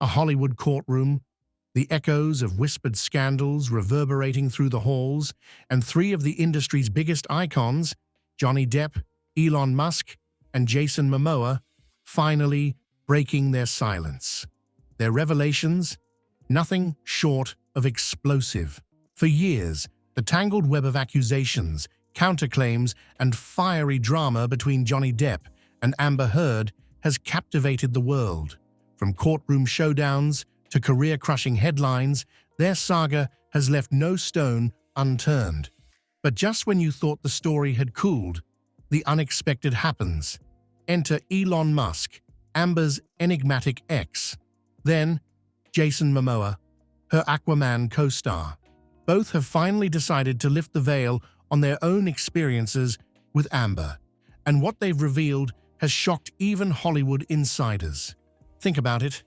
A Hollywood courtroom, the echoes of whispered scandals reverberating through the halls, and three of the industry's biggest icons, Johnny Depp, Elon Musk, and Jason Momoa, finally breaking their silence. Their revelations, nothing short of explosive. For years, the tangled web of accusations, counterclaims, and fiery drama between Johnny Depp and Amber Heard has captivated the world. From courtroom showdowns to career-crushing headlines, their saga has left no stone unturned. But just when you thought the story had cooled, the unexpected happens. Enter Elon Musk, Amber's enigmatic ex. Then, Jason Momoa, her Aquaman co-star. Both have finally decided to lift the veil on their own experiences with Amber, and what they've revealed has shocked even Hollywood insiders. Think about it.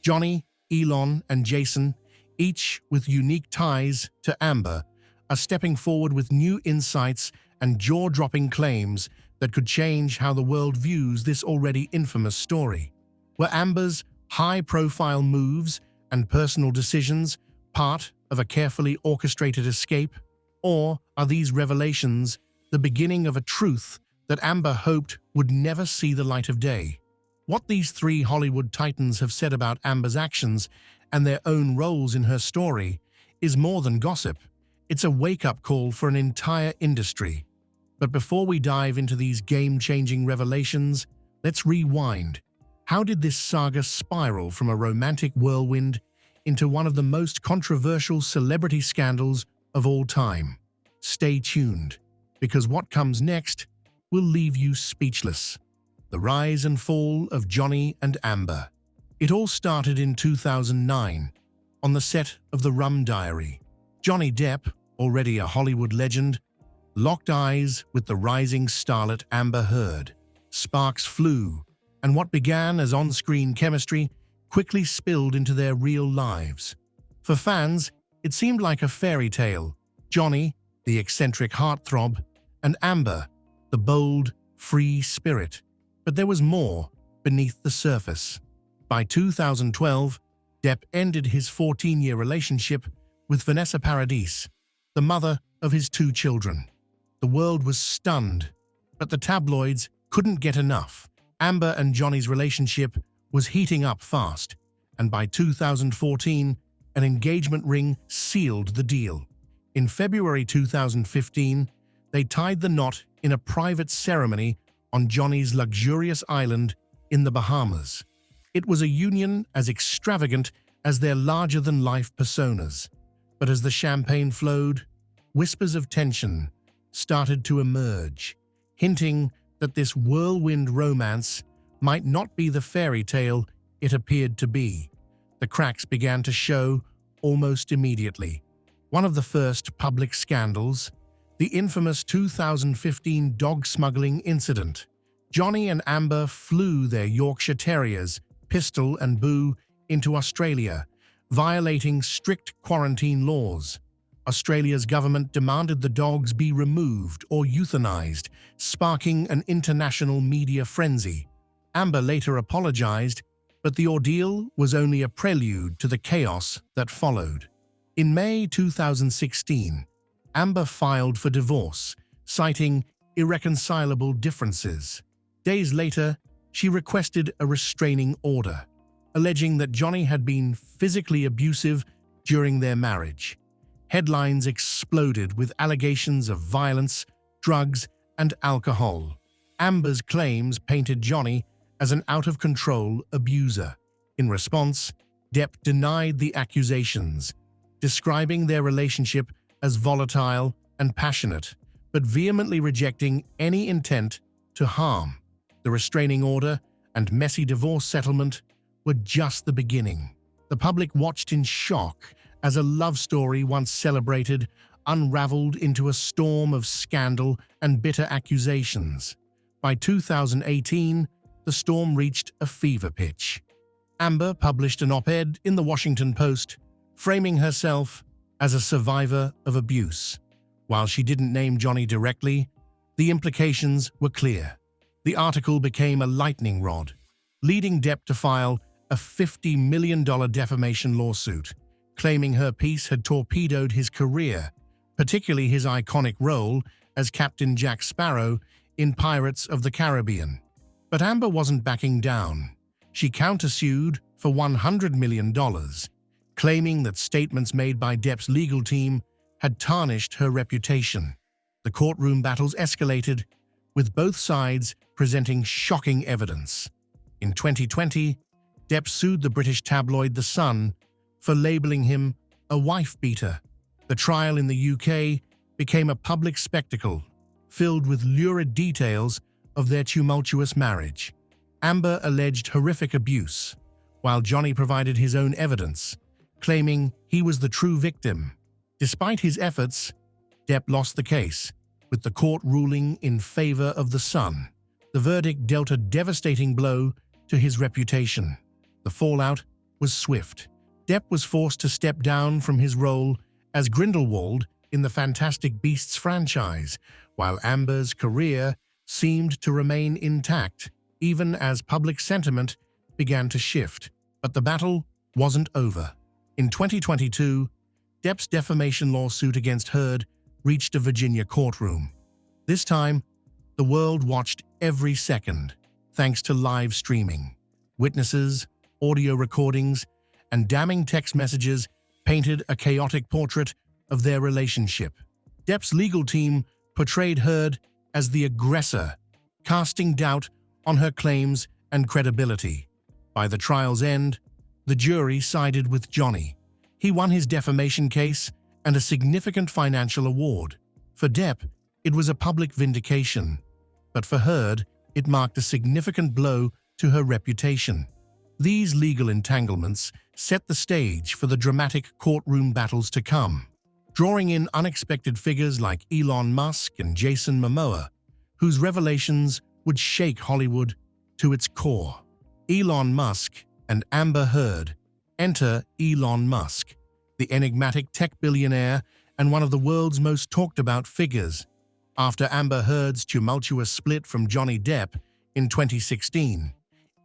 Johnny, Elon, and Jason, each with unique ties to Amber, are stepping forward with new insights and jaw-dropping claims that could change how the world views this already infamous story. Were Amber's high-profile moves and personal decisions part of a carefully orchestrated escape, or are these revelations the beginning of a truth that Amber hoped would never see the light of day? What these three Hollywood titans have said about Amber's actions and their own roles in her story is more than gossip. It's a wake-up call for an entire industry. But before we dive into these game-changing revelations, let's rewind. How did this saga spiral from a romantic whirlwind into one of the most controversial celebrity scandals of all time? Stay tuned, because what comes next will leave you speechless. The rise and fall of Johnny and Amber. It all started in 2009, on the set of The Rum Diary. Johnny Depp, already a Hollywood legend, locked eyes with the rising starlet Amber Heard. Sparks flew, and what began as on-screen chemistry quickly spilled into their real lives. For fans, it seemed like a fairy tale. Johnny, the eccentric heartthrob, and Amber, the bold, free spirit. But there was more beneath the surface. By 2012, Depp ended his 14-year relationship with Vanessa Paradis, the mother of his two children. The world was stunned, but the tabloids couldn't get enough. Amber and Johnny's relationship was heating up fast, and by 2014, an engagement ring sealed the deal. In February 2015, they tied the knot in a private ceremony on Johnny's luxurious island in the Bahamas. It was a union as extravagant as their larger-than-life personas. But as the champagne flowed, whispers of tension started to emerge, hinting that this whirlwind romance might not be the fairy tale it appeared to be. The cracks began to show almost immediately. One of the first public scandals, the infamous 2015 dog smuggling incident. Johnny and Amber flew their Yorkshire Terriers, Pistol and Boo, into Australia, violating strict quarantine laws. Australia's government demanded the dogs be removed or euthanized, sparking an international media frenzy. Amber later apologized, but the ordeal was only a prelude to the chaos that followed. In May 2016, Amber filed for divorce, citing irreconcilable differences. Days later, she requested a restraining order, alleging that Johnny had been physically abusive during their marriage. Headlines exploded with allegations of violence, drugs, and alcohol. Amber's claims painted Johnny as an out-of-control abuser. In response, Depp denied the accusations, describing their relationship as volatile and passionate, but vehemently rejecting any intent to harm. The restraining order and messy divorce settlement were just the beginning. The public watched in shock as a love story once celebrated unraveled into a storm of scandal and bitter accusations. By 2018, the storm reached a fever pitch. Amber published an op-ed in the Washington Post, framing herself as a survivor of abuse. While she didn't name Johnny directly, the implications were clear. The article became a lightning rod, leading Depp to file a $50 million defamation lawsuit, claiming her piece had torpedoed his career, particularly his iconic role as Captain Jack Sparrow in Pirates of the Caribbean. But Amber wasn't backing down. She countersued for $100 million, claiming that statements made by Depp's legal team had tarnished her reputation. The courtroom battles escalated, with both sides presenting shocking evidence. In 2020, Depp sued the British tabloid The Sun for labeling him a wife-beater. The trial in the UK became a public spectacle, filled with lurid details of their tumultuous marriage. Amber alleged horrific abuse, while Johnny provided his own evidence, claiming he was the true victim. Despite his efforts, Depp lost the case, with the court ruling in favor of The Sun. The verdict dealt a devastating blow to his reputation. The fallout was swift. Depp was forced to step down from his role as Grindelwald in the Fantastic Beasts franchise, while Amber's career seemed to remain intact, even as public sentiment began to shift. But the battle wasn't over. In 2022, Depp's defamation lawsuit against Heard reached a Virginia courtroom. This time, the world watched every second, thanks to live streaming. Witnesses, audio recordings, and damning text messages painted a chaotic portrait of their relationship. Depp's legal team portrayed Heard as the aggressor, casting doubt on her claims and credibility. By the trial's end, the jury sided with Johnny. He won his defamation case and a significant financial award. For Depp, it was a public vindication, but for Heard, it marked a significant blow to her reputation. These legal entanglements set the stage for the dramatic courtroom battles to come, drawing in unexpected figures like Elon Musk and Jason Momoa, whose revelations would shake Hollywood to its core. Elon Musk and Amber Heard. Enter Elon Musk, the enigmatic tech billionaire and one of the world's most talked-about figures. After Amber Heard's tumultuous split from Johnny Depp in 2016,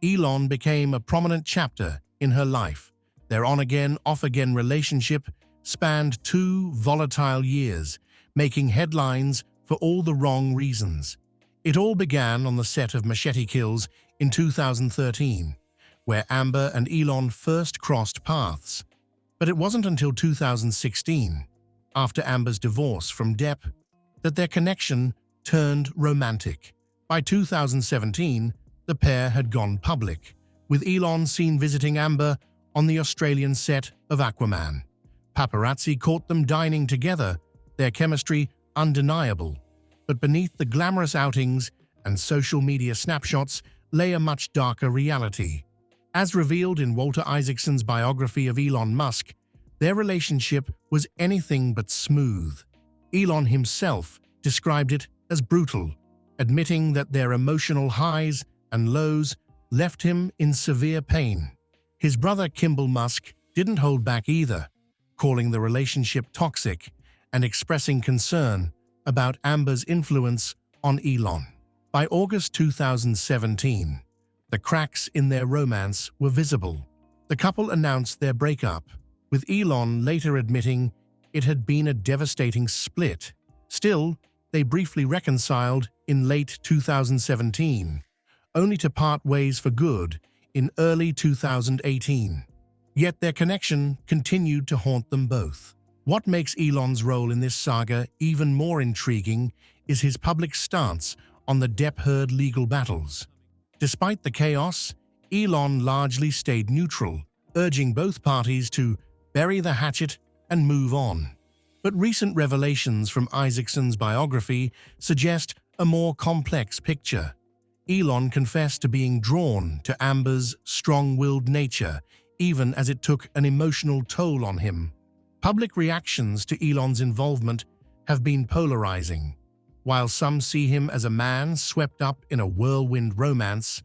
Elon became a prominent chapter in her life. Their on-again, off-again relationship spanned 2 volatile years, making headlines for all the wrong reasons. It all began on the set of Machete Kills in 2013, where Amber and Elon first crossed paths. But it wasn't until 2016, after Amber's divorce from Depp, that their connection turned romantic. By 2017, the pair had gone public, with Elon seen visiting Amber on the Australian set of Aquaman. Paparazzi caught them dining together, their chemistry undeniable. But beneath the glamorous outings and social media snapshots lay a much darker reality. As revealed in Walter Isaacson's biography of Elon Musk, their relationship was anything but smooth. Elon himself described it as brutal, admitting that their emotional highs and lows left him in severe pain. His brother Kimball Musk didn't hold back either, calling the relationship toxic and expressing concern about Amber's influence on Elon. By August 2017, the cracks in their romance were visible. The couple announced their breakup, with Elon later admitting it had been a devastating split. Still, they briefly reconciled in late 2017, only to part ways for good in early 2018. Yet their connection continued to haunt them both. What makes Elon's role in this saga even more intriguing is his public stance on the Depp-Heard legal battles. Despite the chaos, Elon largely stayed neutral, urging both parties to bury the hatchet and move on. But recent revelations from Isaacson's biography suggest a more complex picture. Elon confessed to being drawn to Amber's strong-willed nature, even as it took an emotional toll on him. Public reactions to Elon's involvement have been polarizing. While some see him as a man swept up in a whirlwind romance,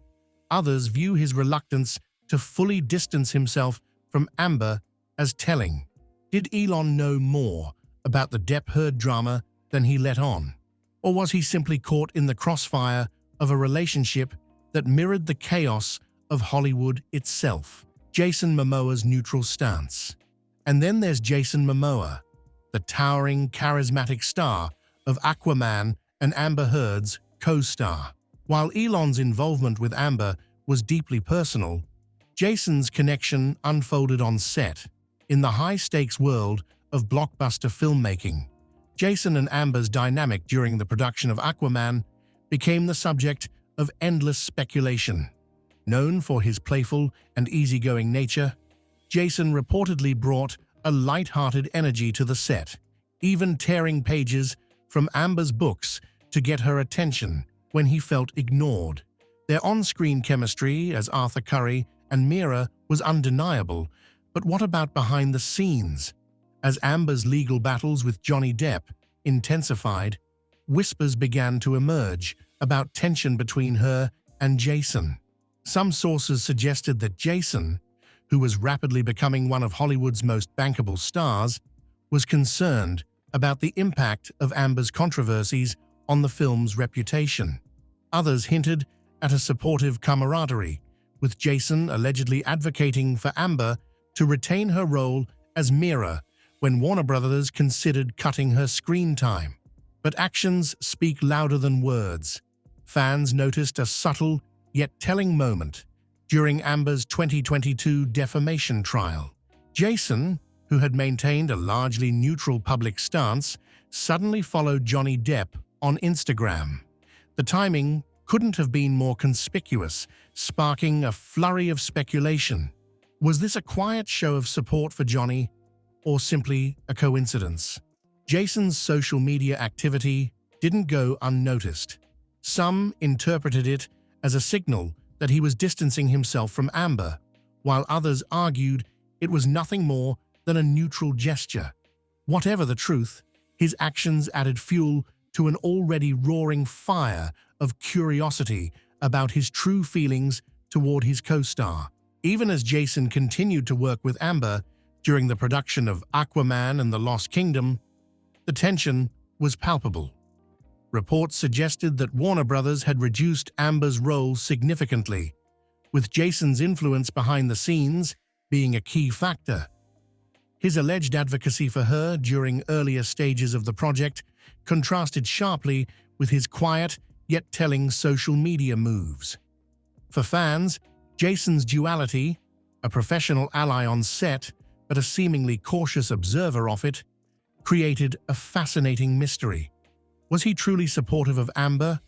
others view his reluctance to fully distance himself from Amber as telling. Did Elon know more about the Depp-Heard drama than he let on? Or was he simply caught in the crossfire of a relationship that mirrored the chaos of Hollywood itself? Jason Momoa's neutral stance. And then there's Jason Momoa, the towering, charismatic star of Aquaman and Amber Heard's co-star. While Elon's involvement with Amber was deeply personal, Jason's connection unfolded on set. In the high-stakes world of blockbuster filmmaking, Jason and Amber's dynamic during the production of Aquaman became the subject of endless speculation. Known for his playful and easygoing nature, Jason reportedly brought a light-hearted energy to the set, even tearing pages from Amber's books to get her attention when he felt ignored. Their on-screen chemistry as Arthur Curry and Mira was undeniable, but what about behind the scenes? As Amber's legal battles with Johnny Depp intensified, whispers began to emerge about tension between her and Jason. Some sources suggested that Jason, who was rapidly becoming one of Hollywood's most bankable stars, was concerned about the impact of Amber's controversies on the film's reputation. Others hinted at a supportive camaraderie, with Jason allegedly advocating for Amber to retain her role as Mira when Warner Brothers considered cutting her screen time. But actions speak louder than words. Fans noticed a subtle yet telling moment during Amber's 2022 defamation trial. Jason, who had maintained a largely neutral public stance, suddenly followed Johnny Depp on Instagram. The timing couldn't have been more conspicuous, sparking a flurry of speculation. Was this a quiet show of support for Johnny, or simply a coincidence? Jason's social media activity didn't go unnoticed. Some interpreted it as a signal that he was distancing himself from Amber, while others argued it was nothing more than a neutral gesture. Whatever the truth, his actions added fuel to an already roaring fire of curiosity about his true feelings toward his co-star. Even as Jason continued to work with Amber during the production of Aquaman and the Lost Kingdom, the tension was palpable. Reports suggested that Warner Brothers had reduced Amber's role significantly, with Jason's influence behind the scenes being a key factor. His alleged advocacy for her during earlier stages of the project contrasted sharply with his quiet yet telling social media moves. For fans, Jason's duality, a professional ally on set but a seemingly cautious observer of it, created a fascinating mystery. Was he truly supportive of Amber,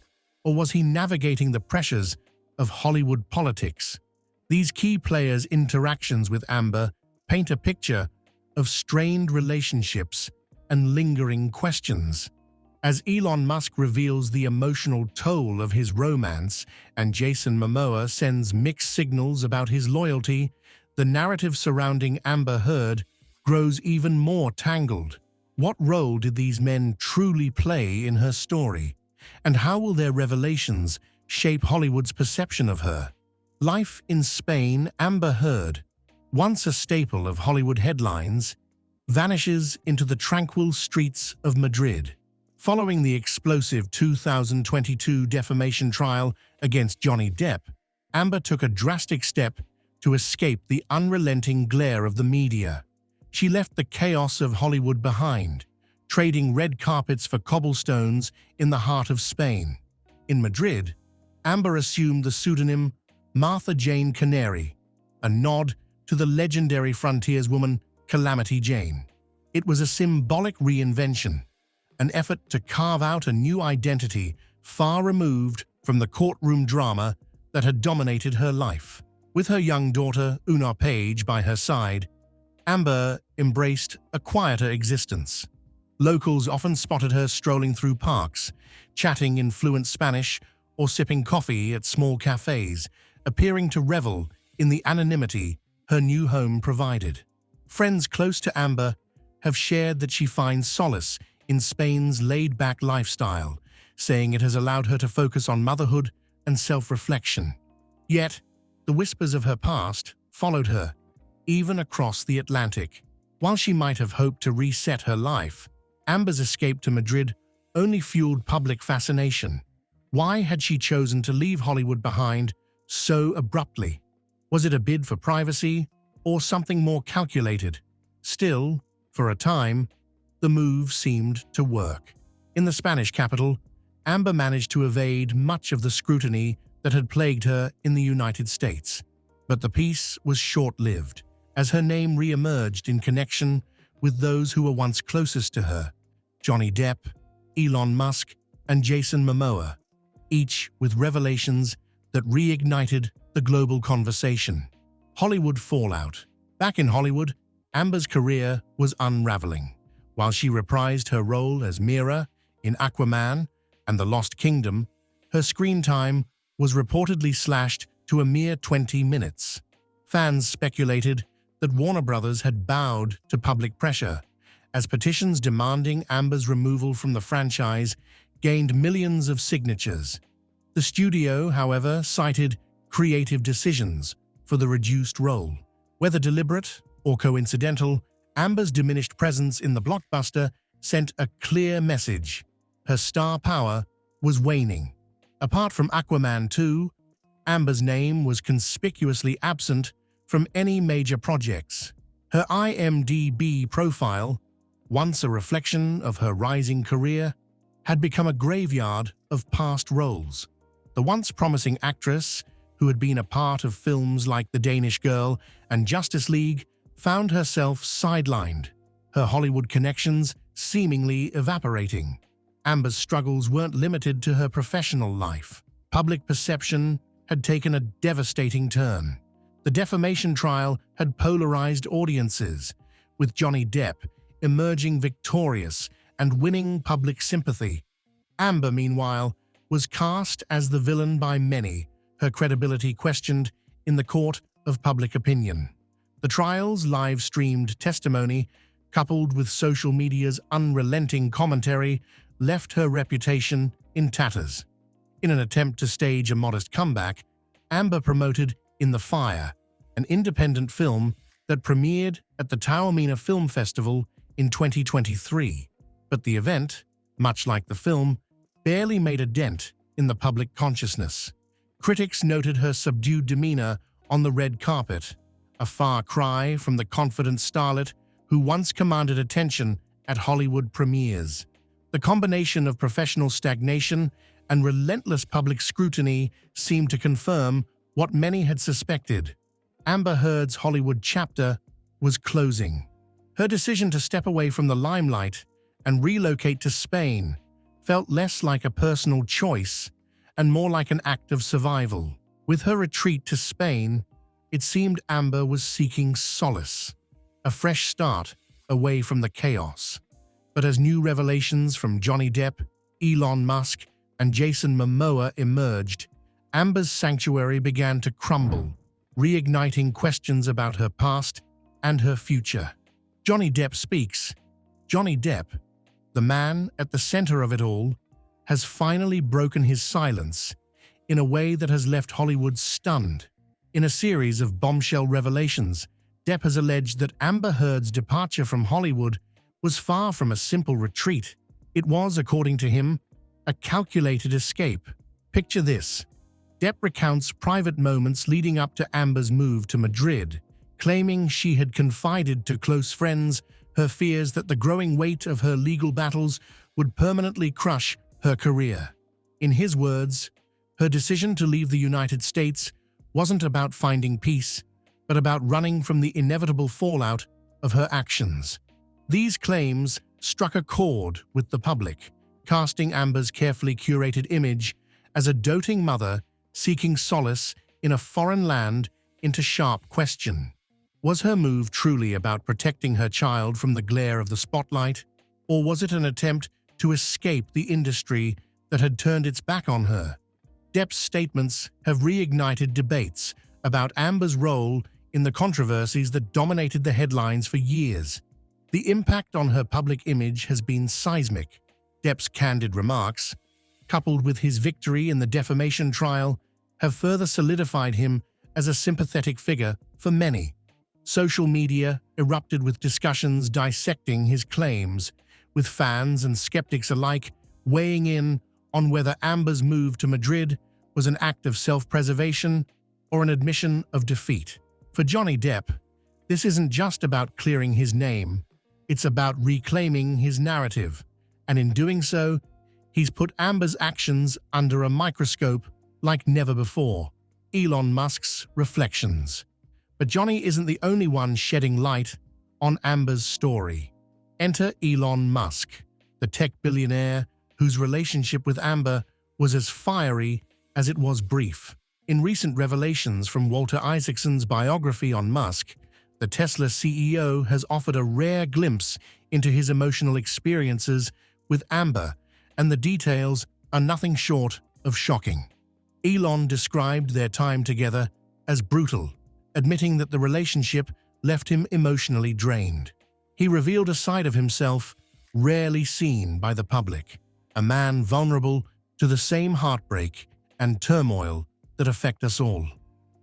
or was he navigating the pressures of Hollywood politics? These key players' interactions with Amber paint a picture of strained relationships and lingering questions. As Elon Musk reveals the emotional toll of his romance and Jason Momoa sends mixed signals about his loyalty, the narrative surrounding Amber Heard grows even more tangled. What role did these men truly play in her story? And how will their revelations shape Hollywood's perception of her? Life in Spain, Amber Heard, once a staple of Hollywood headlines, vanishes into the tranquil streets of Madrid. Following the explosive 2022 defamation trial against Johnny Depp, Amber took a drastic step to escape the unrelenting glare of the media. She left the chaos of Hollywood behind, trading red carpets for cobblestones in the heart of Spain. In Madrid, Amber assumed the pseudonym Martha Jane Canary, a nod to the legendary frontierswoman Calamity Jane. It was a symbolic reinvention, an effort to carve out a new identity far removed from the courtroom drama that had dominated her life. With her young daughter, Una Page, by her side, Amber embraced a quieter existence. Locals often spotted her strolling through parks, chatting in fluent Spanish or sipping coffee at small cafes, appearing to revel in the anonymity her new home provided. Friends close to Amber have shared that she finds solace in Spain's laid-back lifestyle, saying it has allowed her to focus on motherhood and self-reflection. Yet, the whispers of her past followed her, even across the Atlantic. While she might have hoped to reset her life, Amber's escape to Madrid only fueled public fascination. Why had she chosen to leave Hollywood behind so abruptly? Was it a bid for privacy, or something more calculated. Still, for a time, the move seemed to work. In the Spanish capital, Amber managed to evade much of the scrutiny that had plagued her in the United States. But the peace was short-lived, as her name re-emerged in connection with those who were once closest to her: Johnny Depp, Elon Musk, and Jason Momoa, each with revelations that reignited the global conversation. Hollywood fallout. Back in Hollywood, Amber's career was unraveling. While she reprised her role as Mira in Aquaman and The Lost Kingdom, her screen time was reportedly slashed to a mere 20 minutes. Fans speculated that Warner Brothers had bowed to public pressure, as petitions demanding Amber's removal from the franchise gained millions of signatures. The studio, however, cited creative decisions for the reduced role. Whether deliberate or coincidental, Amber's diminished presence in the blockbuster sent a clear message: her star power was waning. Apart from Aquaman 2, Amber's name was conspicuously absent from any major projects. Her IMDb profile, once a reflection of her rising career, had become a graveyard of past roles. The once promising actress, who had been a part of films like The Danish Girl and Justice League, found herself sidelined, her Hollywood connections seemingly evaporating. Amber's struggles weren't limited to her professional life. Public perception had taken a devastating turn. The defamation trial had polarized audiences, with Johnny Depp emerging victorious and winning public sympathy. Amber, meanwhile, was cast as the villain by many, her credibility questioned in the court of public opinion. The trial's live-streamed testimony, coupled with social media's unrelenting commentary, left her reputation in tatters. In an attempt to stage a modest comeback, Amber promoted In the Fire, an independent film that premiered at the Taormina Film Festival in 2023. But the event, much like the film, barely made a dent in the public consciousness. Critics noted her subdued demeanor on the red carpet, a far cry from the confident starlet who once commanded attention at Hollywood premieres. The combination of professional stagnation and relentless public scrutiny seemed to confirm what many had suspected: Amber Heard's Hollywood chapter was closing. Her decision to step away from the limelight and relocate to Spain felt less like a personal choice and more like an act of survival. With her retreat to Spain, it seemed Amber was seeking solace, a fresh start away from the chaos. But as new revelations from Johnny Depp, Elon Musk, and Jason Momoa emerged, Amber's sanctuary began to crumble, reigniting questions about her past and her future. Johnny Depp speaks. Johnny Depp, the man at the center of it all, has finally broken his silence in a way that has left Hollywood stunned. In a series of bombshell revelations, Depp has alleged that Amber Heard's departure from Hollywood was far from a simple retreat. It was, according to him, a calculated escape. Picture this. Depp recounts private moments leading up to Amber's move to Madrid, claiming she had confided to close friends her fears that the growing weight of her legal battles would permanently crush her career. In his words, her decision to leave the United States wasn't about finding peace, but about running from the inevitable fallout of her actions. These claims struck a chord with the public, casting Amber's carefully curated image as a doting mother seeking solace in a foreign land into sharp question. Was her move truly about protecting her child from the glare of the spotlight, or was it an attempt to escape the industry that had turned its back on her? Depp's statements have reignited debates about Amber's role in the controversies that dominated the headlines for years. The impact on her public image has been seismic. Depp's candid remarks, coupled with his victory in the defamation trial, have further solidified him as a sympathetic figure for many. Social media erupted with discussions dissecting his claims, with fans and skeptics alike weighing in on whether Amber's move to Madrid was an act of self-preservation or an admission of defeat. For Johnny Depp, This isn't just about clearing his name, it's about reclaiming his narrative. And in doing so, he's put Amber's actions under a microscope like never before. Elon Musk's reflections. But Johnny isn't the only one shedding light on Amber's story. Enter Elon Musk, the tech billionaire whose relationship with Amber was as fiery as it was brief. In recent revelations from Walter Isaacson's biography on Musk, the Tesla CEO has offered a rare glimpse into his emotional experiences with Amber, and the details are nothing short of shocking. Elon described their time together as brutal, admitting that the relationship left him emotionally drained. He revealed a side of himself rarely seen by the public, a man vulnerable to the same heartbreak and turmoil that affect us all.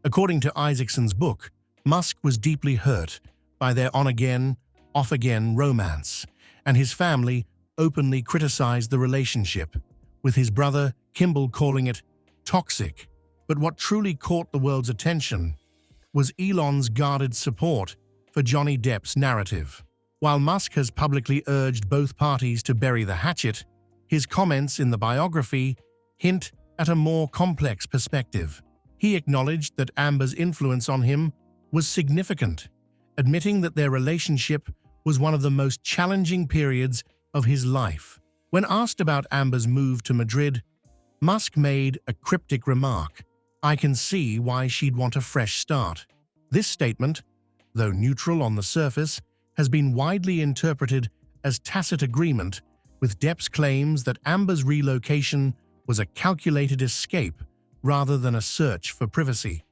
According to Isaacson's book, Musk was deeply hurt by their on-again, off-again romance, and his family openly criticized the relationship, with his brother Kimball calling it toxic. But what truly caught the world's attention was Elon's guarded support for Johnny Depp's narrative. While Musk has publicly urged both parties to bury the hatchet, his comments in the biography hint at a more complex perspective. He acknowledged that Amber's influence on him was significant, admitting that their relationship was one of the most challenging periods of his life. When asked about Amber's move to Madrid, Musk made a cryptic remark: "I can see why she'd want a fresh start." This statement, though neutral on the surface, has been widely interpreted as tacit agreement with Depp's claims that Amber's relocation was a calculated escape rather than a search for privacy.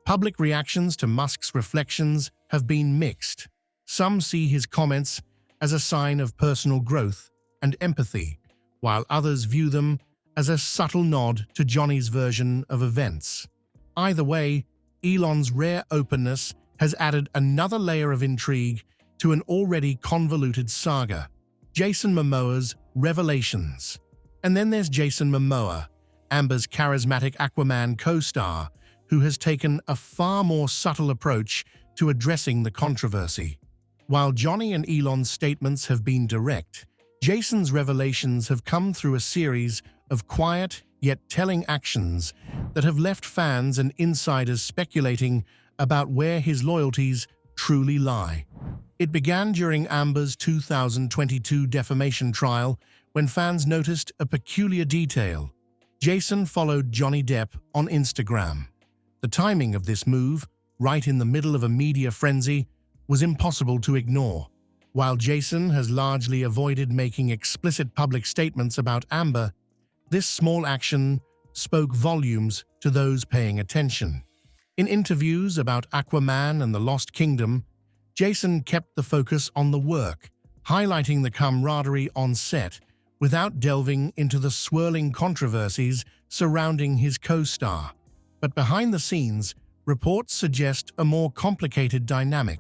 Public reactions to Musk's reflections have been mixed. Some see his comments as a sign of personal growth and empathy, while others view them as a subtle nod to Johnny's version of events. Either way, Elon's rare openness has added another layer of intrigue to an already convoluted saga. Jason Momoa's revelations. And then there's Jason Momoa, Amber's charismatic Aquaman co-star, who has taken a far more subtle approach to addressing the controversy. While Johnny and Elon's statements have been direct, Jason's revelations have come through a series of quiet yet telling actions that have left fans and insiders speculating about where his loyalties truly lie. It began during Amber's 2022 defamation trial, when fans noticed a peculiar detail. Jason followed Johnny Depp on Instagram. The timing of this move, right in the middle of a media frenzy, was impossible to ignore. While Jason has largely avoided making explicit public statements about Amber, this small action spoke volumes to those paying attention. In interviews about Aquaman and the Lost Kingdom, Jason kept the focus on the work, highlighting the camaraderie on set without delving into the swirling controversies surrounding his co-star. But behind the scenes, reports suggest a more complicated dynamic.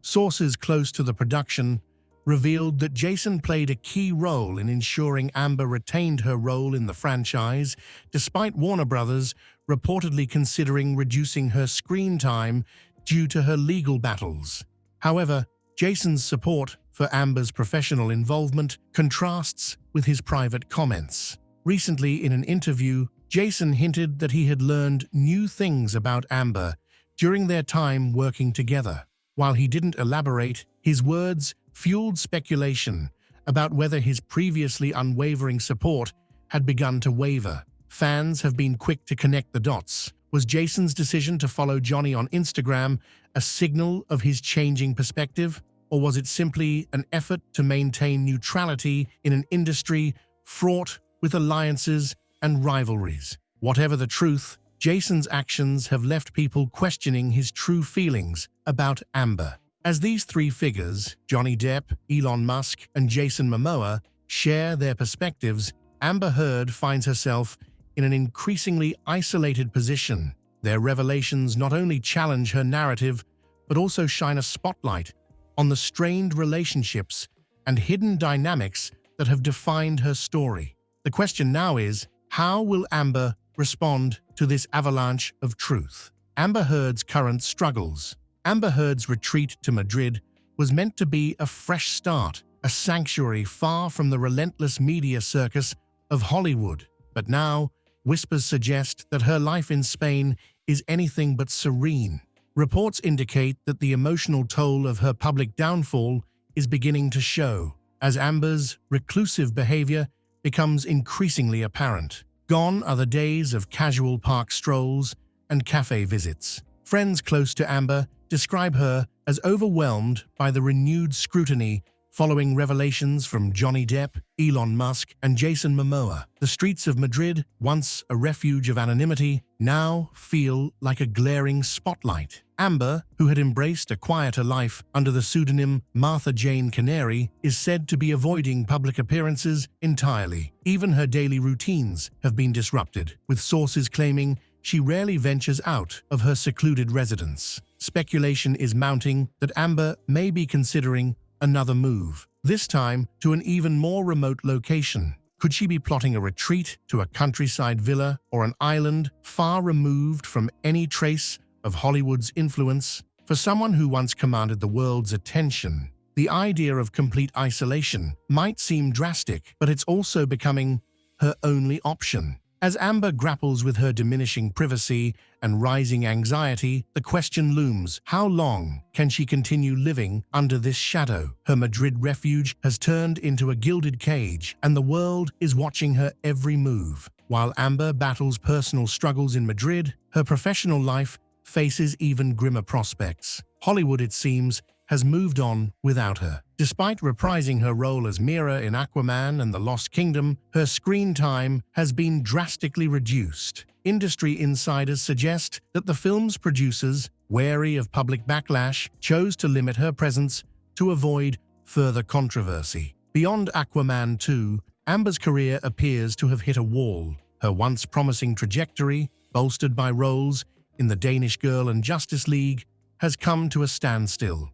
Sources close to the production revealed that Jason played a key role in ensuring Amber retained her role in the franchise, despite Warner Brothers reportedly considering reducing her screen time due to her legal battles. However, Jason's support for Amber's professional involvement contrasts with his private comments. Recently, in an interview, Jason hinted that he had learned new things about Amber during their time working together. While he didn't elaborate, his words fueled speculation about whether his previously unwavering support had begun to waver. Fans have been quick to connect the dots. Was Jason's decision to follow Johnny on Instagram a signal of his changing perspective, or was it simply an effort to maintain neutrality in an industry fraught with alliances and rivalries? Whatever the truth, Jason's actions have left people questioning his true feelings about Amber. As these three figures, Johnny Depp, Elon Musk, and Jason Momoa, share their perspectives, Amber Heard finds herself in an increasingly isolated position. Their revelations not only challenge her narrative, but also shine a spotlight on the strained relationships and hidden dynamics that have defined her story. The question now is, how will Amber respond to this avalanche of truth? Amber Heard's current struggles. Amber Heard's retreat to Madrid was meant to be a fresh start, a sanctuary far from the relentless media circus of Hollywood. But now, whispers suggest that her life in Spain is anything but serene. Reports indicate that the emotional toll of her public downfall is beginning to show, as Amber's reclusive behavior becomes increasingly apparent. Gone are the days of casual park strolls and cafe visits. Friends close to Amber describe her as overwhelmed by the renewed scrutiny following revelations from Johnny Depp, Elon Musk, and Jason Momoa. The streets of Madrid, once a refuge of anonymity, now feel like a glaring spotlight. Amber, who had embraced a quieter life under the pseudonym Martha Jane Canary, is said to be avoiding public appearances entirely. Even her daily routines have been disrupted, with sources claiming she rarely ventures out of her secluded residence. Speculation is mounting that Amber may be considering another move, this time to an even more remote location. Could she be plotting a retreat to a countryside villa or an island far removed from any trace of Hollywood's influence? For someone who once commanded the world's attention, the idea of complete isolation might seem drastic, but it's also becoming her only option. As Amber grapples with her diminishing privacy and rising anxiety, the question looms: how long can she continue living under this shadow? Her Madrid refuge has turned into a gilded cage, and the world is watching her every move. While Amber battles personal struggles in Madrid, her professional life faces even grimmer prospects. Hollywood, it seems, has moved on without her. Despite reprising her role as Mira in Aquaman and the Lost Kingdom, her screen time has been drastically reduced. Industry insiders suggest that the film's producers, wary of public backlash, chose to limit her presence to avoid further controversy. Beyond Aquaman 2, Amber's career appears to have hit a wall. Her once promising trajectory, bolstered by roles in The Danish Girl and Justice League, has come to a standstill.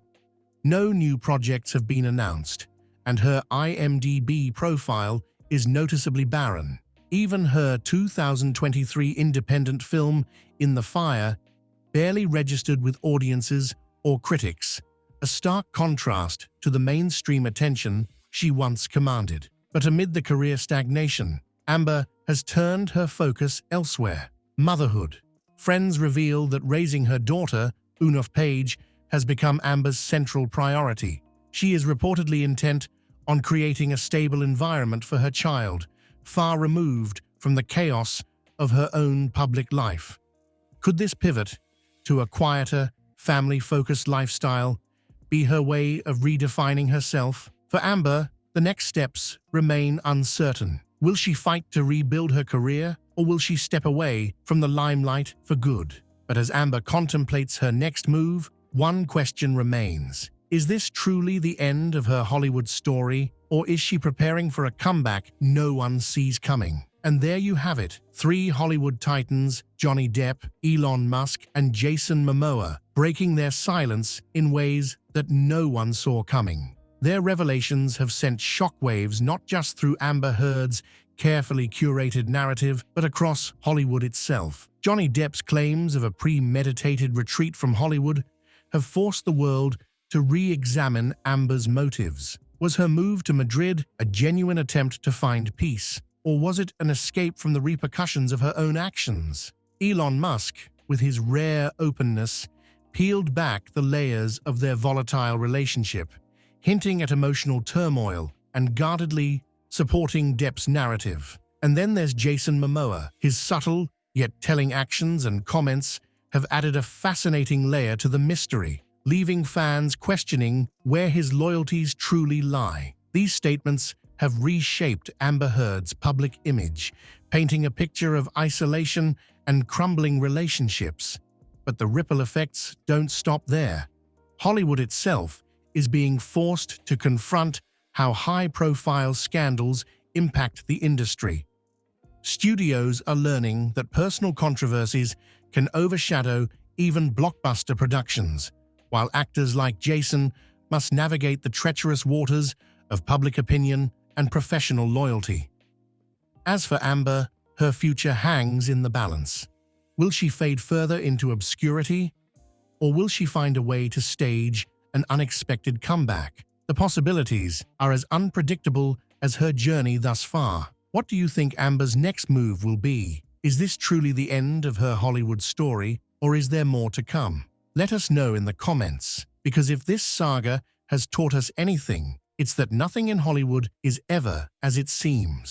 No new projects have been announced, and her IMDb profile is noticeably barren. Even her 2023 independent film, In the Fire, barely registered with audiences or critics, a stark contrast to the mainstream attention she once commanded. But amid the career stagnation, Amber has turned her focus elsewhere. Motherhood. Friends reveal that raising her daughter, Una Page, has become Amber's central priority. She is reportedly intent on creating a stable environment for her child, far removed from the chaos of her own public life. Could this pivot to a quieter, family-focused lifestyle be her way of redefining herself? For Amber, the next steps remain uncertain. Will she fight to rebuild her career, or will she step away from the limelight for good? But as Amber contemplates her next move, one question remains. Is this truly the end of her Hollywood story, or is she preparing for a comeback no one sees coming? And there you have it, three Hollywood titans, Johnny Depp, Elon Musk, and Jason Momoa, breaking their silence in ways that no one saw coming. Their revelations have sent shockwaves not just through Amber Heard's carefully curated narrative, but across Hollywood itself. Johnny Depp's claims of a premeditated retreat from Hollywood have forced the world to re-examine Amber's motives. Was her move to Madrid a genuine attempt to find peace, or was it an escape from the repercussions of her own actions? Elon Musk, with his rare openness, peeled back the layers of their volatile relationship, hinting at emotional turmoil and guardedly supporting Depp's narrative. And then there's Jason Momoa. His subtle, yet telling actions and comments have added a fascinating layer to the mystery, leaving fans questioning where his loyalties truly lie. These statements have reshaped Amber Heard's public image, painting a picture of isolation and crumbling relationships. But the ripple effects don't stop there. Hollywood itself is being forced to confront how high-profile scandals impact the industry. Studios are learning that personal controversies can overshadow even blockbuster productions, while actors like Jason must navigate the treacherous waters of public opinion and professional loyalty. As for Amber, her future hangs in the balance. Will she fade further into obscurity, Or will she find a way to stage an unexpected comeback? The possibilities are as unpredictable as her journey thus far. What do you think Amber's next move will be? Is this truly the end of her Hollywood story, or is there more to come? Let us know in the comments, because if this saga has taught us anything, it's that nothing in Hollywood is ever as it seems.